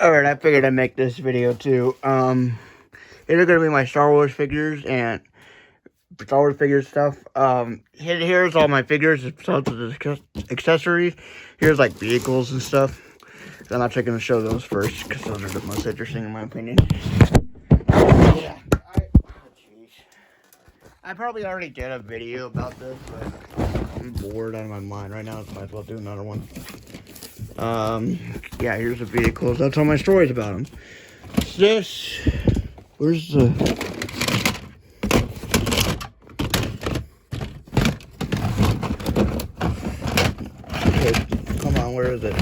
Alright, I figured I'd make this video too. These are gonna be my Star Wars figures and Star Wars figure stuff. Here's all my figures, tons of accessories. Here's like vehicles and stuff. I'm actually gonna show those first because those are the most interesting in my opinion. Yeah, I probably already did a video about this, but I'm bored out of my mind right now, so might as well do another one. Yeah, here's the vehicles. That's all my stories about them. This, where's the, okay, come on, where is it?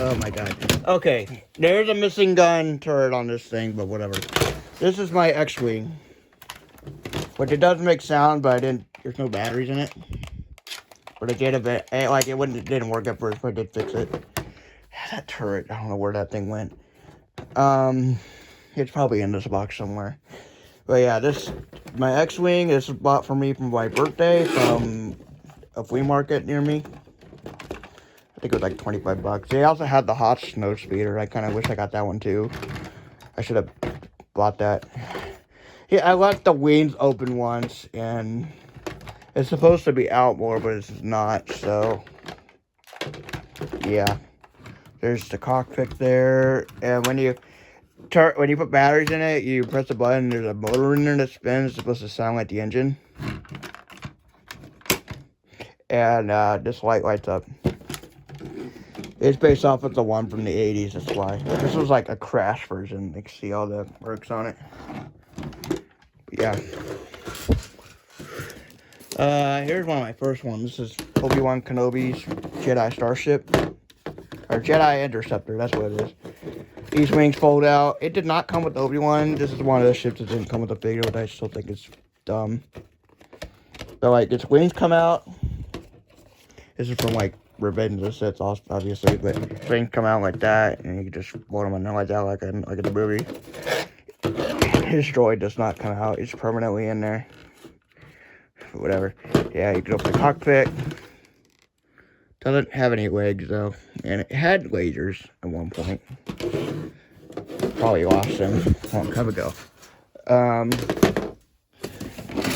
Oh my god. Okay, there's a missing gun turret on this thing, but whatever. This is my X-Wing. Which it does make sound, but there's no batteries in it. But it did a bit, like it didn't work at first, but I did fix it. That turret, I don't know where that thing went. It's probably in this box somewhere. But yeah, my X-Wing, this was bought for me for my birthday from a flea market near me. I think it was like 25 bucks. They also had the Hot Snow Speeder. I kind of wish I got that one too. I should have bought that. Yeah, I left the wings open once, and it's supposed to be out more, but it's not, so yeah. There's the cockpit there, and when you put batteries in it, you press the button, there's a motor in there that spins. It's supposed to sound like the engine. And this light lights up. It's based off of the one from the 80s, that's why. This was like a crash version. You can see all the works on it. But yeah. Here's one of my first ones. This is Obi-Wan Kenobi's Jedi Starship. Or Jedi Interceptor, that's what it is. These wings fold out. It did not come with Obi-Wan. This is one of those ships that didn't come with the figure, but I still think it's dumb. So, like, its wings come out. This is from, like, Revenge of the Sith, obviously, but wings come out like that, and you can just load them in there like that, like in the movie. His droid does not come out. It's permanently in there. Whatever. Yeah, you can open the cockpit. Doesn't have any legs, though. And it had lasers at one point. Probably lost them a long time ago.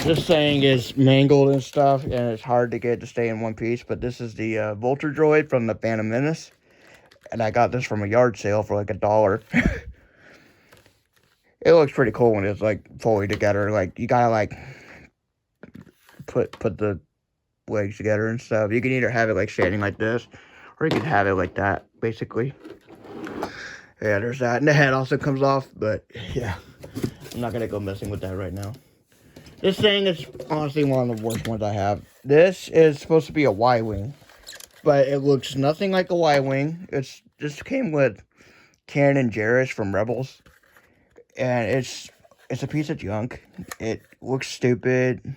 This thing is mangled and stuff, and it's hard to get to stay in one piece. But this is the Vulture droid from the Phantom Menace. And I got this from a yard sale for like $1. It looks pretty cool when it's like fully together. Like, you gotta like put the legs together and stuff. You can either have it like standing like this, or you can have it like that, basically. Yeah, there's that. And the head also comes off, but yeah, I'm not gonna go messing with that right now. This thing is honestly one of the worst ones I have. This is supposed to be a Y-Wing, but it looks nothing like a Y-Wing. This came with Kanan Jarrus from Rebels, and it's a piece of junk. It looks stupid.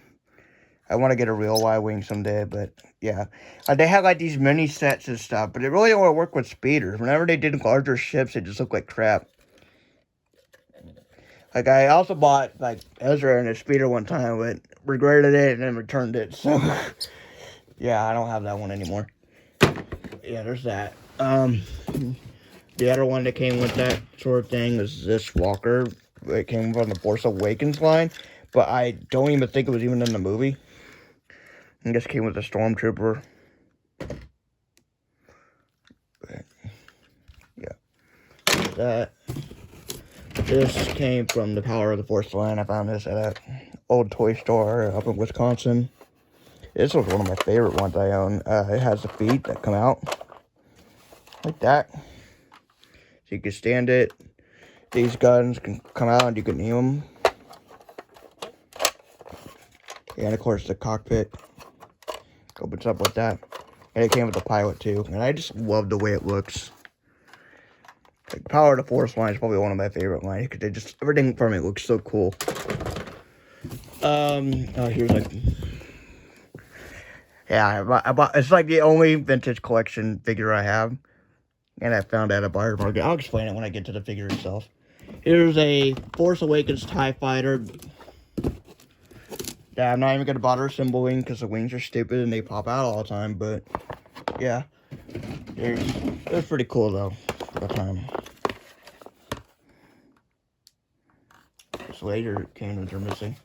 I want to get a real Y-Wing someday, but yeah. They had like these mini sets and stuff, but it really only worked with speeders. Whenever they did larger ships, it just looked like crap. Like, I also bought like Ezra and a speeder one time, but regretted it and then returned it. So yeah, I don't have that one anymore. Yeah, there's that. The other one that came with that sort of thing is this Walker. It came from the Force Awakens line, but I don't even think it was even in the movie. I guess it came with a Stormtrooper. But, yeah. That. This came from the Power of the Force line. I found this at an old toy store up in Wisconsin. This was one of my favorite ones I own. It has the feet that come out like that. So you can stand it. These guns can come out and you can aim them. And of course the cockpit opens up like that. And it came with the pilot too. And I just love the way it looks. Like, Power of the Force line is probably one of my favorite lines because everything from it looks so cool. Here's like, yeah, I bought. It's like the only vintage collection figure I have, and I found at a buyer's market. I'll explain it when I get to the figure itself. Here's a Force Awakens TIE Fighter. Yeah, I'm not even gonna bother assembling because the wings are stupid and they pop out all the time. But yeah, it was pretty cool though for the time. This later cannons are missing.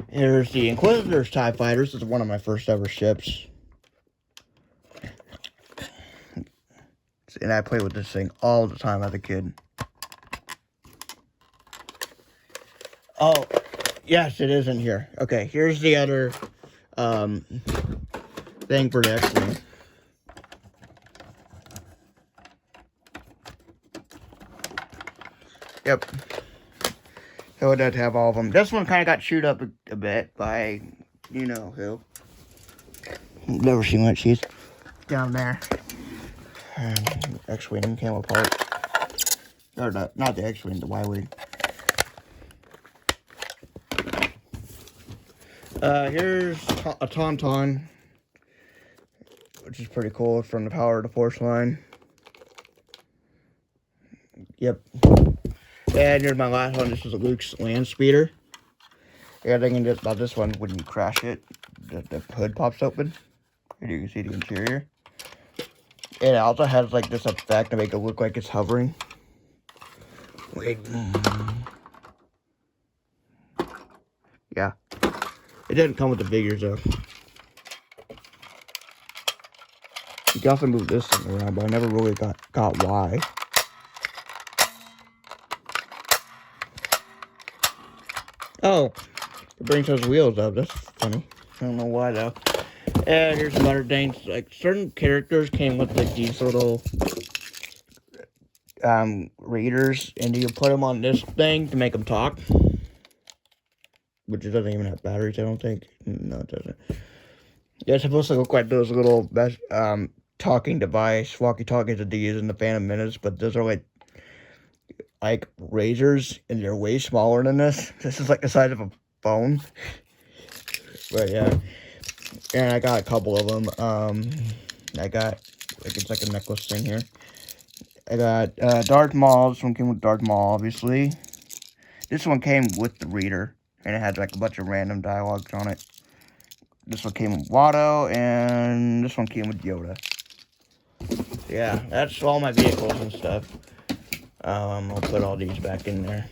Here's the Inquisitor's TIE Fighters. This is one of my first ever ships. And I played with this thing all the time as a kid. Oh, yes, it is in here. Okay, here's the other thing for the X-Wing. Yep. So it does have all of them. This one kind of got chewed up a bit by, you know who. Never seen what she's down there. And X-Wing came apart. Or not the X-Wing, the Y-Wing. Here's a Tauntaun, which is pretty cool from the Power of the Force line. Yep. And here's my last one. This is a Luke's land speeder. The other thing about this one, when you crash it, the hood pops open. And you can see the interior. And it also has like this effect to make it look like it's hovering. Wait. Yeah. It didn't come with the figures though. You can also move this thing around, but I never really got why. Oh, it brings those wheels up. That's funny. I don't know why though. And here's some other things. Like certain characters came with like these little readers, and you put them on this thing to make them talk. Which it doesn't even have batteries, I don't think. No, it doesn't. Yeah, it's supposed to look like those little talking device, walkie-talkies that they use in the Phantom Menace, but those are like razors, and they're way smaller than this. This is like the size of a phone. But yeah, and I got a couple of them. I got it's like a necklace thing here. I got Darth Maul. This one came with Darth Maul, obviously. This one came with the reader. And it had like a bunch of random dialogues on it. This one came with Watto, and this one came with Yoda. Yeah, that's all my vehicles and stuff. I'll put all these back in there.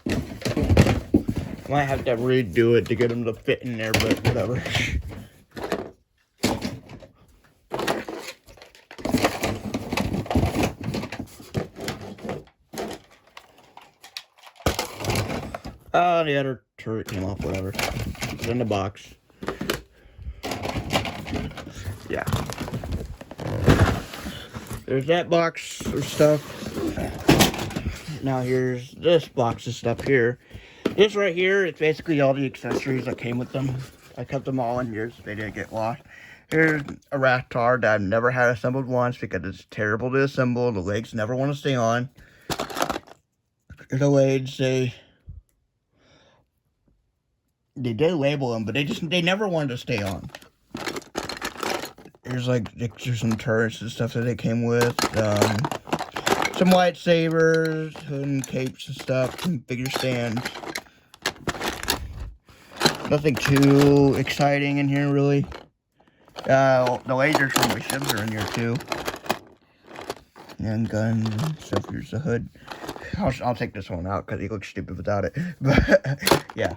I might have to redo it to get them to fit in there, but whatever. Oh, the other turret came off, whatever. It's in the box. Yeah. There's that box of stuff. Now here's this box of stuff here. This right here, it's basically all the accessories that came with them. I kept them all in here so they didn't get lost. Here's a Rathtar that I've never had assembled once because it's terrible to assemble. The legs never want to stay on. The legs, they did label them, but they never wanted to stay on. There's some turrets and stuff that they came with. Some lightsabers and capes and stuff, some figure stands. Nothing too exciting in here, really. The lasers from my ships are in here, too. And guns and stuff. Here's the hood. I'll take this one out because he looks stupid without it. But, yeah.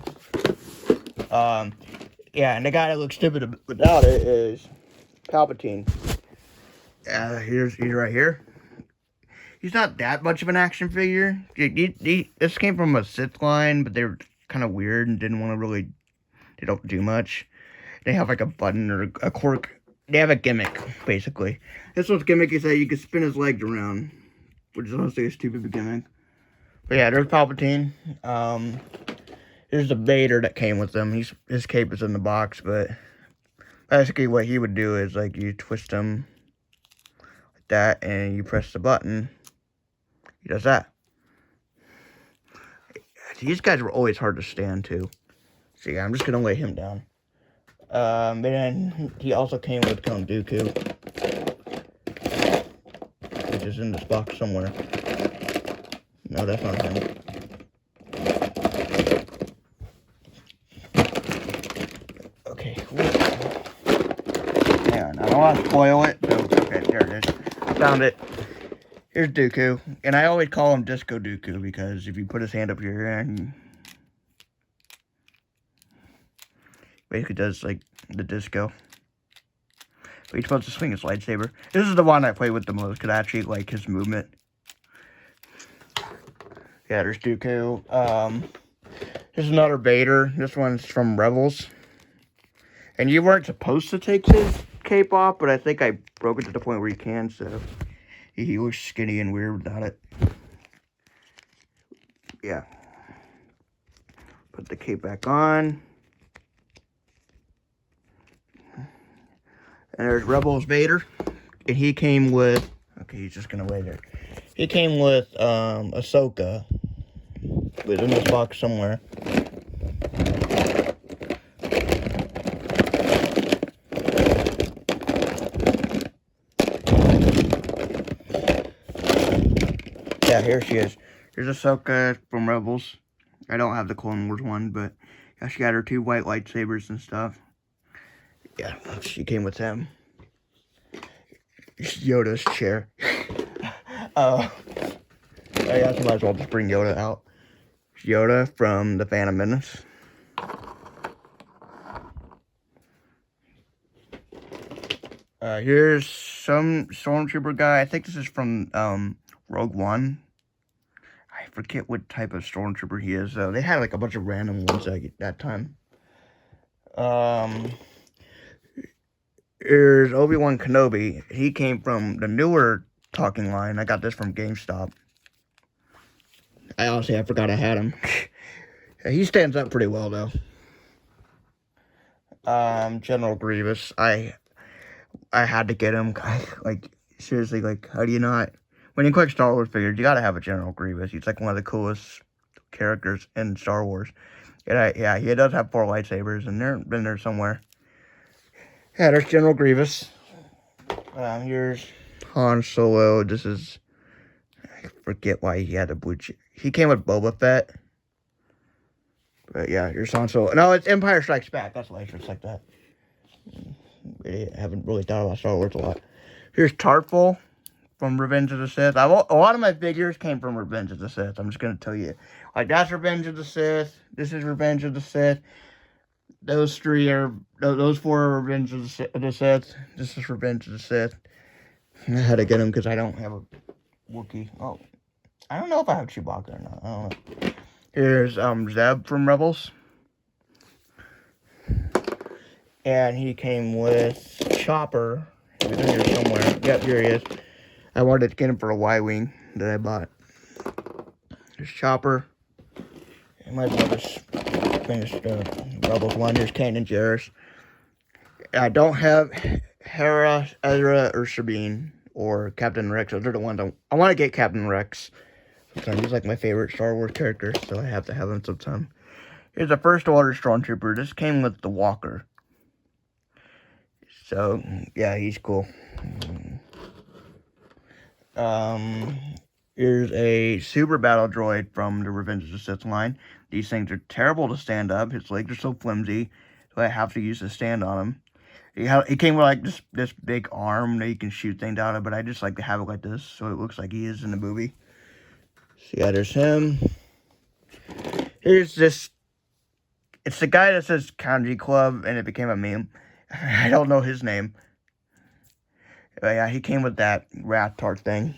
Yeah, and the guy that looks stupid without it is Palpatine. He's right here. He's not that much of an action figure. This came from a Sith line, but they were kind of weird and didn't want to really... They don't do much. They have like a button or a quirk. They have a gimmick, basically. This one's gimmick is that you can spin his legs around, which is honestly a stupid gimmick. But yeah, there's Palpatine. There's the Vader that came with them. His cape is in the box, but basically what he would do is like you twist him like that, and you press the button. He does that. These guys were always hard to stand too. So yeah, I'm just gonna lay him down. And then he also came with Count Dooku. is in this box somewhere. No, that's not him. Okay. Hang on, I don't want to spoil it, so it's okay. There it is. I found it. Here's Dooku, and I always call him Disco Dooku because if you put his hand up here and basically does like the disco. But he's supposed to swing his lightsaber. This is the one I play with the most because I actually like his movement. Yeah, there's Dooku. Here's another Vader. This one's from Rebels. And you weren't supposed to take his cape off, but I think I broke it to the point where you can, so he looks skinny and weird without it. Yeah. Put the cape back on. And there's Rebels Vader. And he came with... Okay, he's just going to lay there. He came with Ahsoka. It was in this box somewhere. Yeah, here she is. Here's Ahsoka from Rebels. I don't have the Clone Wars one, but yeah, she got her 2 white lightsabers and stuff. Yeah, she came with them. Yoda's chair. I guess I might as well just bring Yoda out. Yoda from The Phantom Menace. Here's some Stormtrooper guy. I think this is from Rogue One. I forget what type of Stormtrooper he is, though. They had like a bunch of random ones at that time. Here's Obi-Wan Kenobi. He came from the newer talking line. I got this from GameStop. I forgot I had him. Yeah, he stands up pretty well, though. General Grievous. I had to get him. Like, seriously, like, how do you not? When you collect Star Wars figures, you gotta have a General Grievous. He's like one of the coolest characters in Star Wars. And yeah, he does have 4 lightsabers, and they're in there somewhere. Yeah, there's General Grievous. Here's Han Solo. This is... I forget why he had a blue... He came with Boba Fett. But yeah, here's Han Solo. No, it's Empire Strikes Back. That's why it's like that. I haven't really thought about Star Wars a lot. Here's Tarful from Revenge of the Sith. A lot of my figures came from Revenge of the Sith. I'm just going to tell you. Like, that's Revenge of the Sith. This is Revenge of the Sith. Those 4 are Revenge of the Sith. This is Revenge of the Sith. I had to get them because I don't have a Wookiee. Oh, I don't know if I have Chewbacca or not. I don't know. Here's Zeb from Rebels. And he came with Chopper. He was in here somewhere. Yep, here he is. I wanted to get him for a Y-Wing that I bought. There's Chopper. I might as well just finish the Rebels one. Here's Kanan Jarrus. I don't have Hera, Ezra, or Sabine, or Captain Rex. Those are the ones I want to get Captain Rex. Sometimes he's like my favorite Star Wars character, so I have to have him sometime. Here's the First Order Stormtrooper. This came with the Walker. So, yeah, he's cool. Here's a Super Battle Droid from the Revenge of the Sith line. These things are terrible to stand up. His legs are so flimsy, so I have to use a stand on him. He came with like this big arm that you can shoot things out of, but I just like to have it like this, so it looks like he is in the movie. So yeah, there's him. Here's this. It's the guy that says Kanji Club, and it became a meme. I don't know his name. But yeah, he came with that rat tart thing.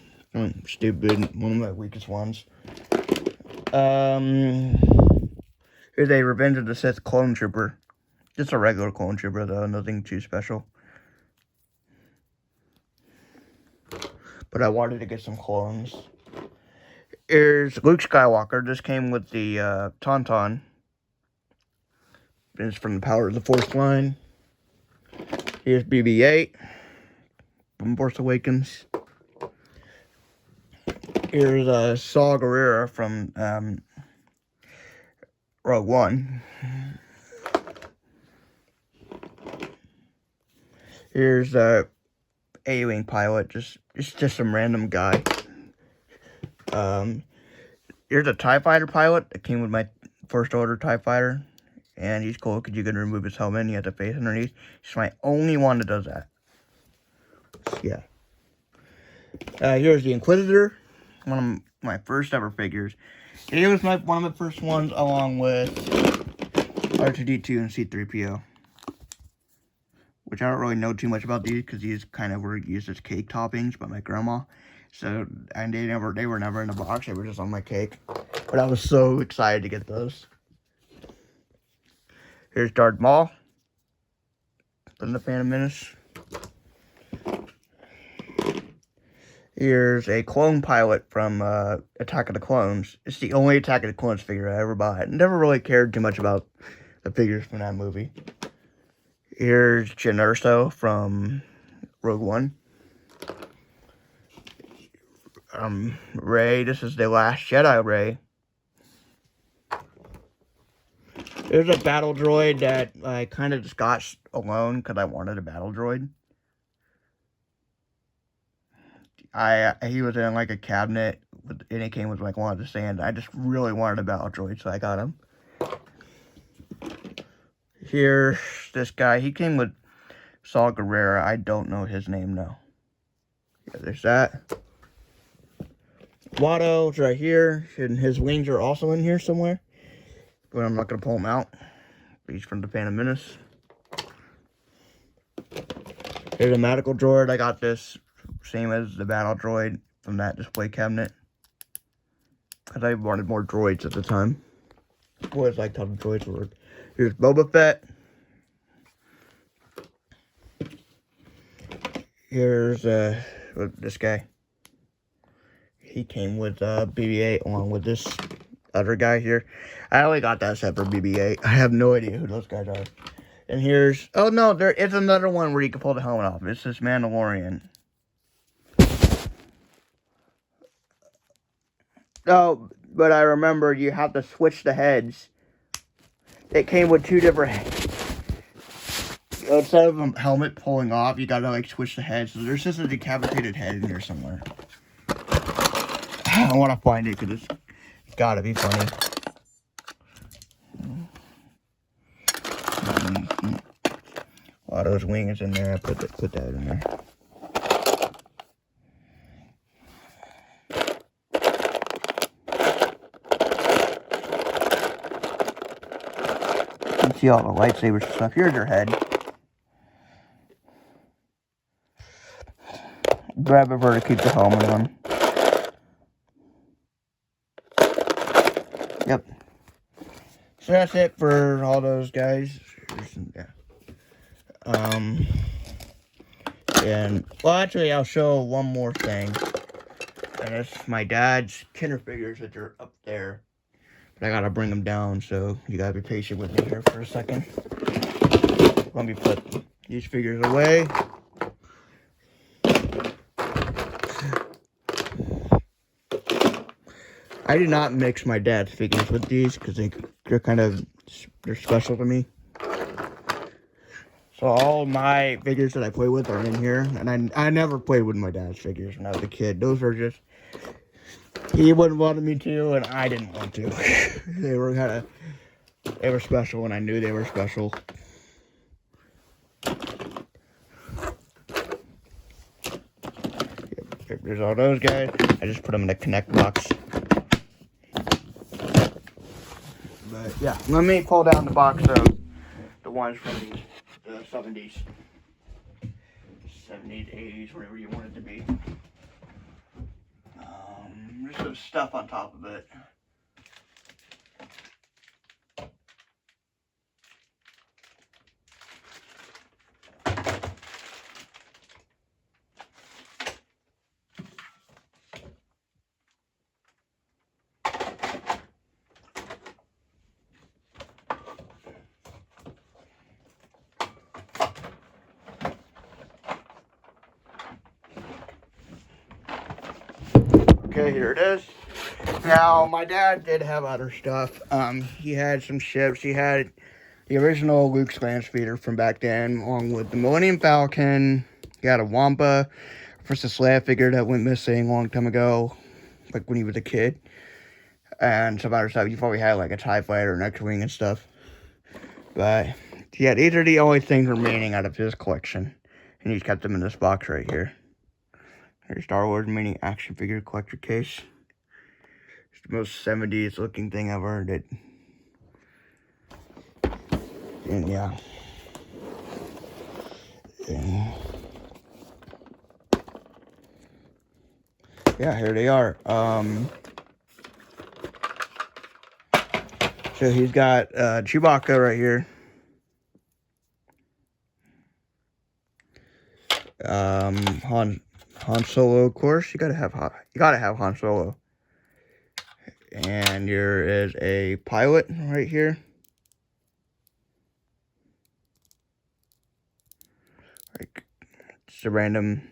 Stupid. One of my weakest ones. Here's a Revenge of the Sith clone trooper. Just a regular clone trooper, though. Nothing too special. But I wanted to get some clones. Here's Luke Skywalker. This came with the Tauntaun. It's from the Power of the Force line. Here's BB-8 from Force Awakens. Here's Saw Gerrera from Rogue One. Here's A-Wing pilot. It's just some random guy. Here's a TIE Fighter pilot that came with my First Order TIE Fighter. And he's cool because you can remove his helmet and he has a face underneath. He's my only one that does that. So, yeah. Here's the Inquisitor. One of my first ever figures. And he was one of my first ones along with R2-D2 and C-3PO. Which I don't really know too much about these because these kind of were used as cake toppings by my grandma. So, and they were never in a box. They were just on my cake. But I was so excited to get those. Here's Darth Maul from the Phantom Menace. Here's a clone pilot from Attack of the Clones. It's the only Attack of the Clones figure I ever bought. Never really cared too much about the figures from that movie. Here's Jyn Erso from Rogue One. Rey, this is the Last Jedi Rey. There's a battle droid that I kind of just got alone because I wanted a battle droid. He was in like a cabinet and it came with like one of the stands. I just really wanted a battle droid, so I got him. Here's this guy. He came with Saw Gerrera. I don't know his name, no. Yeah, there's that. Watto's right here, and his wings are also in here somewhere. But I'm not going to pull them out. He's from the Phantom Menace. Here's a medical droid. I got this same as the battle droid from that display cabinet. Because I wanted more droids at the time. Always liked how the droids work. Here's Boba Fett. Here's this guy. He came with BB-8 along with this other guy here. I only got that set for BB-8. I have no idea who those guys are. And here's... Oh, no, there is another one where you can pull the helmet off. It's this Mandalorian. Oh, but I remember you have to switch the heads. It came with two different heads. Instead of a helmet pulling off, you gotta, like, switch the heads. So there's just a decapitated head in here somewhere. I want to find it because it's gotta be funny. A lot of those wings in there. I put that in there. You can see all the lightsabers and stuff. Here's your head. Grab it for to keep the helmet on. Yep. So that's it for all those guys. Yeah. And, well, actually, I'll show one more thing. And it's my dad's Kinder figures that are up there. But I gotta bring them down, so you gotta be patient with me here for a second. Let me put these figures away. I did not mix my dad's figures with these because they're special to me. So all my figures that I play with are in here, and I never played with my dad's figures when I was a kid. Those were just, he wouldn't want me to, and I didn't want to. They were special, and I knew they were special. There's all those guys. I just put them in a Connect box. But yeah, let me pull down the box of the ones from the 70s, 80s, whatever you want it to be. There's some stuff on top of it. Okay, here it is. Now, my dad did have other stuff. He had some ships. He had the original Luke Land speeder from back then, along with the Millennium Falcon, You got a Wampa, Princess Leia figure that went missing a long time ago, like when he was a kid. And some other stuff. You probably had like a TIE fighter, an X-Wing and stuff. But yeah, these are the only things remaining out of his collection. And he's kept them in this box right here. Here's Star Wars mini action figure collector case. It's the most 70s looking thing I've ever did. And yeah. And yeah, here they are. So he's got Chewbacca right here. Han Solo, of course. You gotta have Han Solo. And there is a pilot right here. Like, it's a random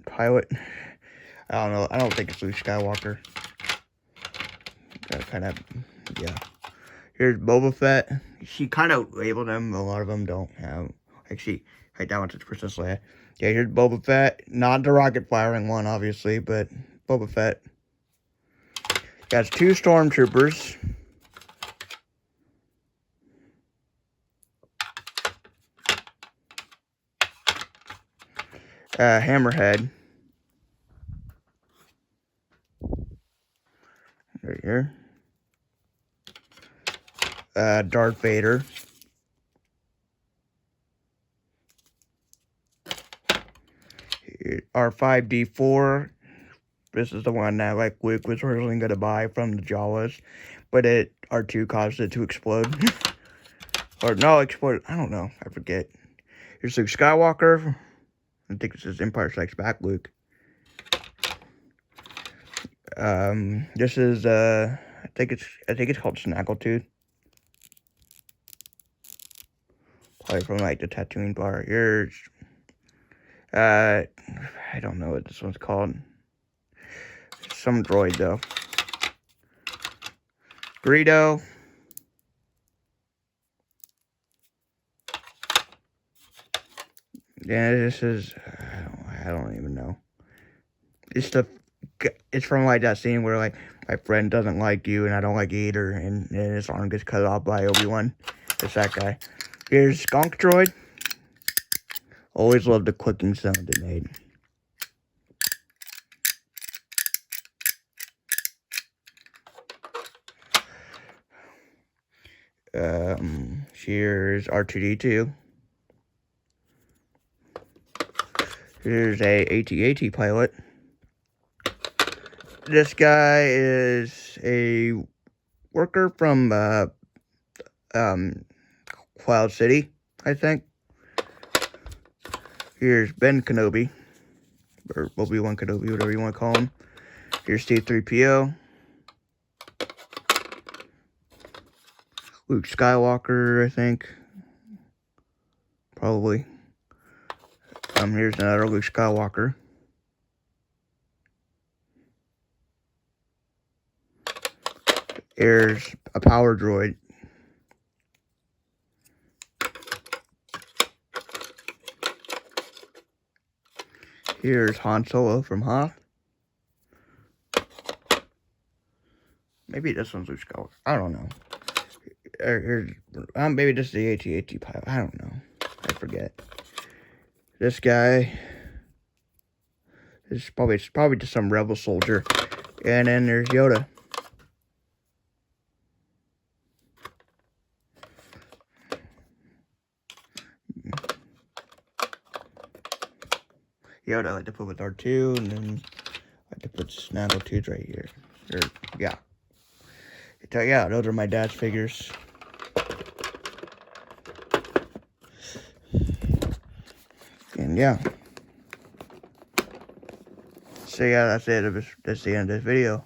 pilot. I don't know. I don't think it's Luke Skywalker. Kind of, yeah. Here's Boba Fett. She kind of labeled them. A lot of them don't have. Actually, right down to Princess Leia. Yeah, here's Boba Fett. Not the rocket firing one, obviously, but Boba Fett. Got 2 stormtroopers. Hammerhead. Right here. Darth Vader. R5D4. This is the one that like Luke was originally going to buy from the Jawas, but R2 caused it to explode. Or no, explode. I don't know. I forget. Here's Luke Skywalker. I think this is Empire Strikes Back Luke. This is I think it's called Snaggletooth. Probably from like the Tatooine bar. Here's I don't know what this one's called. Some droid though. Greedo. Yeah, this is I don't even know. It's from like that scene where like my friend doesn't like you and I don't like you either, and his arm gets cut off by Obi-Wan. It's that guy. Here's Skunk Droid. Always loved the clicking sound it made. Here's R2-D2. Here's a AT-AT pilot. This guy is a worker from Cloud City, I think. Here's Ben Kenobi, or Obi-Wan Kenobi, whatever you want to call him. Here's C-3PO. Luke Skywalker, I think. Probably. Here's another Luke Skywalker. Here's a power droid. Here's Han Solo from Hoth. Maybe this one's Luke Skywalker. I don't know. Here's maybe this is the AT-AT pilot. I don't know. I forget. This guy is probably just some rebel soldier. And then there's Yoda. Yoda I like to put with R2, and then I like to put Snaggletooth right here. Yeah. So yeah, those are my dad's figures. And yeah. So yeah, that's it. That's the end of this video.